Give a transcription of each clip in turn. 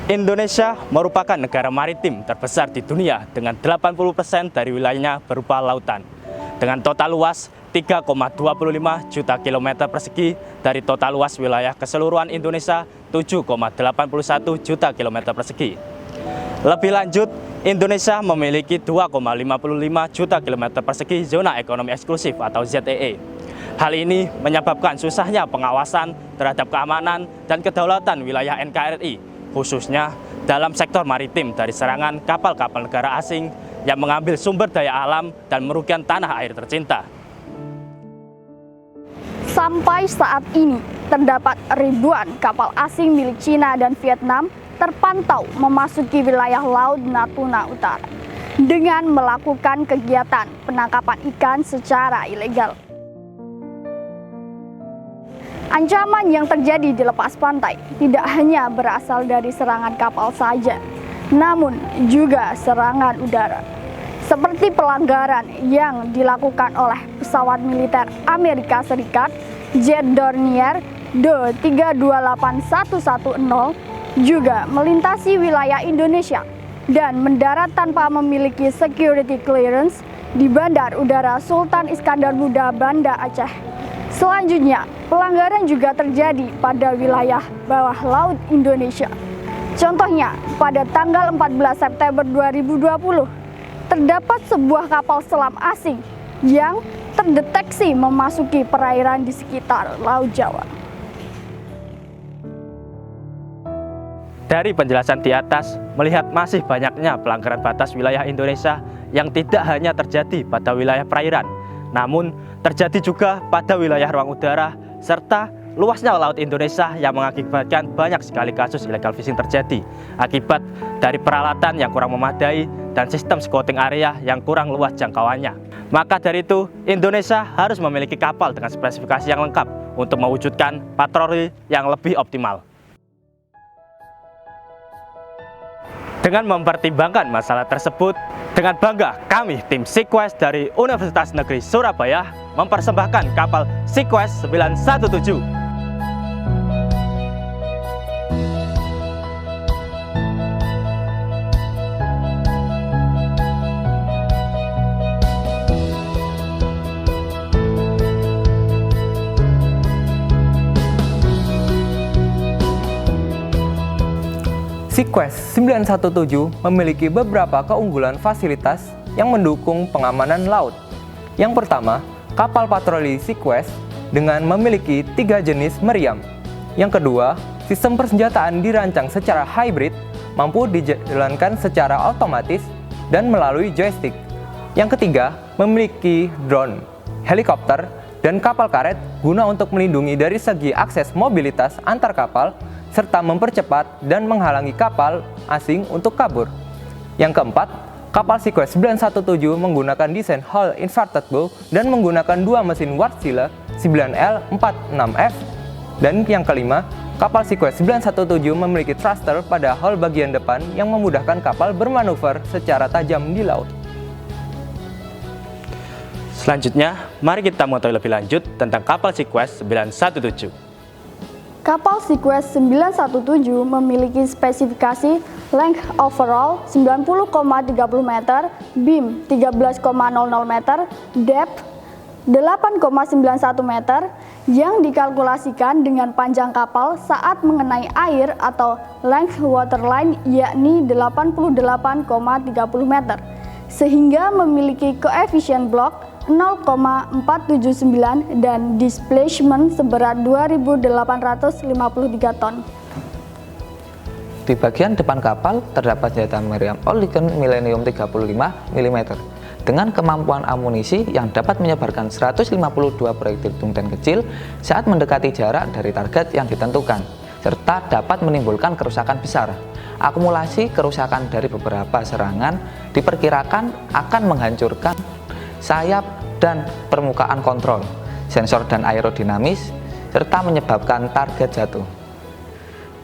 Indonesia merupakan negara maritim terbesar di dunia dengan 80% dari wilayahnya berupa lautan. Dengan total luas 3,25 juta kilometer persegi dari total luas wilayah keseluruhan Indonesia 7,81 juta kilometer persegi. Lebih lanjut, Indonesia memiliki 2,55 juta kilometer persegi zona ekonomi eksklusif atau ZEE. Hal ini menyebabkan susahnya pengawasan terhadap keamanan dan kedaulatan wilayah NKRI, khususnya dalam sektor maritim dari serangan kapal-kapal negara asing yang mengambil sumber daya alam dan merugikan tanah air tercinta. Sampai saat ini, terdapat ribuan kapal asing milik Cina dan Vietnam terpantau memasuki wilayah Laut Natuna Utara dengan melakukan kegiatan penangkapan ikan secara ilegal. Ancaman yang terjadi di lepas pantai tidak hanya berasal dari serangan kapal saja, namun juga serangan udara. Seperti pelanggaran yang dilakukan oleh pesawat militer Amerika Serikat Jet Dornier D328-110 juga melintasi wilayah Indonesia dan mendarat tanpa memiliki security clearance di Bandar Udara Sultan Iskandar Muda, Banda Aceh. Selanjutnya, pelanggaran juga terjadi pada wilayah bawah laut Indonesia. Contohnya, pada tanggal 14 September 2020, terdapat sebuah kapal selam asing yang terdeteksi memasuki perairan di sekitar Laut Jawa. Dari penjelasan di atas, melihat masih banyaknya pelanggaran batas wilayah Indonesia yang tidak hanya terjadi pada wilayah perairan, namun terjadi juga pada wilayah ruang udara, serta luasnya laut Indonesia yang mengakibatkan banyak sekali kasus illegal fishing terjadi akibat dari peralatan yang kurang memadai dan sistem scouting area yang kurang luas jangkauannya. Maka dari itu, Indonesia harus memiliki kapal dengan spesifikasi yang lengkap untuk mewujudkan patroli yang lebih optimal. Dengan mempertimbangkan masalah tersebut, dengan bangga kami tim SeaQuest dari Universitas Negeri Surabaya mempersembahkan kapal SeaQuest 917. SeaQuest 917 memiliki beberapa keunggulan fasilitas yang mendukung pengamanan laut. Yang pertama, kapal patroli SeaQuest dengan memiliki 3 jenis meriam. Yang kedua, sistem persenjataan dirancang secara hybrid, mampu dijalankan secara otomatis dan melalui joystick. Yang ketiga, memiliki drone, helikopter, dan kapal karet guna untuk melindungi dari segi akses mobilitas antar kapal, serta mempercepat dan menghalangi kapal asing untuk kabur. Yang keempat, kapal SeaQuest 917 menggunakan desain hull inverted bow dan menggunakan 2 mesin Wärtsilä 9L46F. Dan yang kelima, kapal SeaQuest 917 memiliki thruster pada hull bagian depan yang memudahkan kapal bermanuver secara tajam di laut. Selanjutnya, mari kita mengetahui lebih lanjut tentang kapal SeaQuest 917. Kapal SeaQuest 917 memiliki spesifikasi length overall 90,30 meter, beam 13,00 meter, depth 8,91 meter yang dikalkulasikan dengan panjang kapal saat mengenai air atau length waterline yakni 88,30 meter, sehingga memiliki koefisien blok 0,479 dan displacement seberat 2.853 ton. Di bagian depan kapal terdapat senjata meriam Oerlikon Millennium 35 mm dengan kemampuan amunisi yang dapat menyebarkan 152 proyektil tung dan kecil saat mendekati jarak dari target yang ditentukan, serta dapat menimbulkan kerusakan besar. Akumulasi kerusakan dari beberapa serangan diperkirakan akan menghancurkan sayap dan permukaan kontrol, sensor dan aerodinamis, serta menyebabkan target jatuh.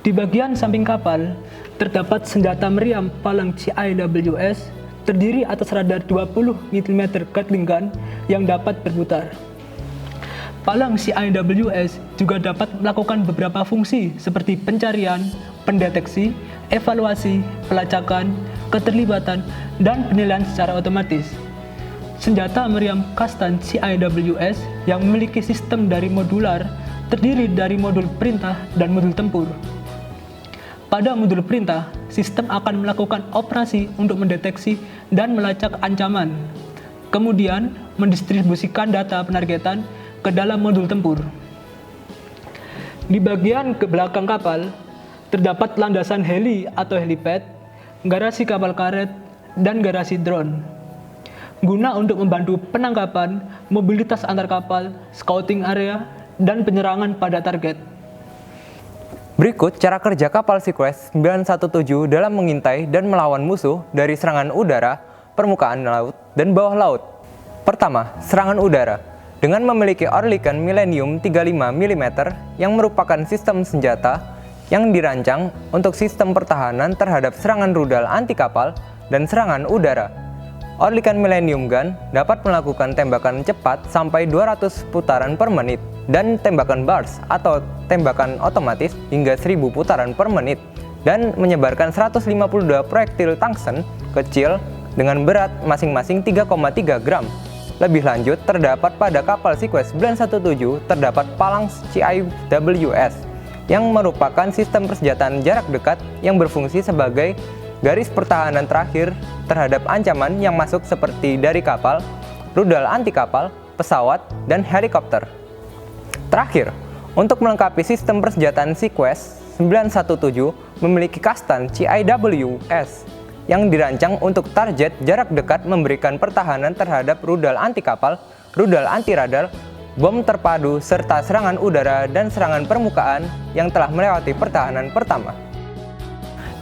Di bagian samping kapal, terdapat senjata meriam palang CIWS terdiri atas radar 20 mm Gatling gun yang dapat berputar. Palang CIWS juga dapat melakukan beberapa fungsi seperti pencarian, pendeteksi, evaluasi, pelacakan, keterlibatan, dan penilaian secara otomatis. Senjata meriam Kastan CIWS yang memiliki sistem dari modular terdiri dari modul perintah dan modul tempur. Pada modul perintah, sistem akan melakukan operasi untuk mendeteksi dan melacak ancaman, kemudian mendistribusikan data penargetan ke dalam modul tempur. Di bagian ke belakang kapal, terdapat landasan heli atau helipad, garasi kapal karet, dan garasi drone. Guna untuk membantu penangkapan, mobilitas antar kapal, scouting area, dan penyerangan pada target. Berikut cara kerja kapal Seaquest 917 dalam mengintai dan melawan musuh dari serangan udara, permukaan laut, dan bawah laut. Pertama, serangan udara. Dengan memiliki Oerlikon Millennium 35 mm yang merupakan sistem senjata yang dirancang untuk sistem pertahanan terhadap serangan rudal anti kapal dan serangan udara. Oerlikon Millennium Gun dapat melakukan tembakan cepat sampai 200 putaran per menit dan tembakan burst atau tembakan otomatis hingga 1000 putaran per menit dan menyebarkan 152 proyektil tungsten kecil dengan berat masing-masing 3,3 gram. Lebih lanjut, terdapat pada kapal Seaquest 917 terdapat palang CIWS yang merupakan sistem persenjataan jarak dekat yang berfungsi sebagai garis pertahanan terakhir terhadap ancaman yang masuk seperti dari kapal, rudal anti kapal, pesawat, dan helikopter. Terakhir, untuk melengkapi sistem persenjataan Seaquest 917 memiliki Kastan CIWS yang dirancang untuk target jarak dekat memberikan pertahanan terhadap rudal anti kapal, rudal anti radar, bom terpadu, serta serangan udara dan serangan permukaan yang telah melewati pertahanan pertama.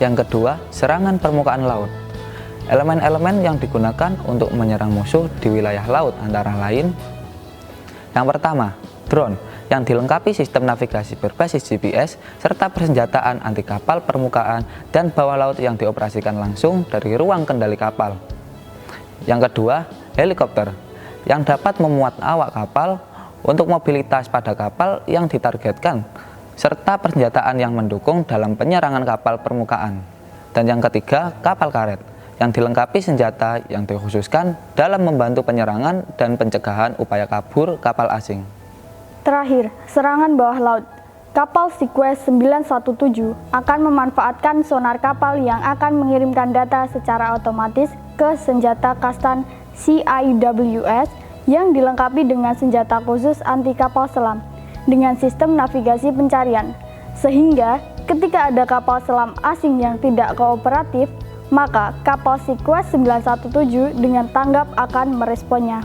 Yang kedua, serangan permukaan laut. Elemen-elemen yang digunakan untuk menyerang musuh di wilayah laut antara lain: yang pertama, drone yang dilengkapi sistem navigasi berbasis GPS serta persenjataan anti kapal permukaan dan bawah laut yang dioperasikan langsung dari ruang kendali kapal. Yang kedua, helikopter yang dapat memuat awak kapal untuk mobilitas pada kapal yang ditargetkan serta persenjataan yang mendukung dalam penyerangan kapal permukaan. Dan yang ketiga, kapal karet yang dilengkapi senjata yang dikhususkan dalam membantu penyerangan dan pencegahan upaya kabur kapal asing. Terakhir, serangan bawah laut. Kapal Seaquest 917 akan memanfaatkan sonar kapal yang akan mengirimkan data secara otomatis ke senjata Kastan CIWS yang dilengkapi dengan senjata khusus anti kapal selam dengan sistem navigasi pencarian. Sehingga ketika ada kapal selam asing yang tidak kooperatif, maka kapal Seaquest 917 dengan tanggap akan meresponnya.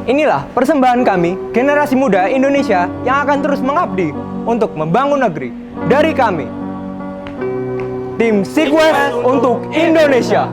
Inilah persembahan kami, generasi muda Indonesia yang akan terus mengabdi untuk membangun negeri. Dari kami, Tim Seaquest untuk Indonesia.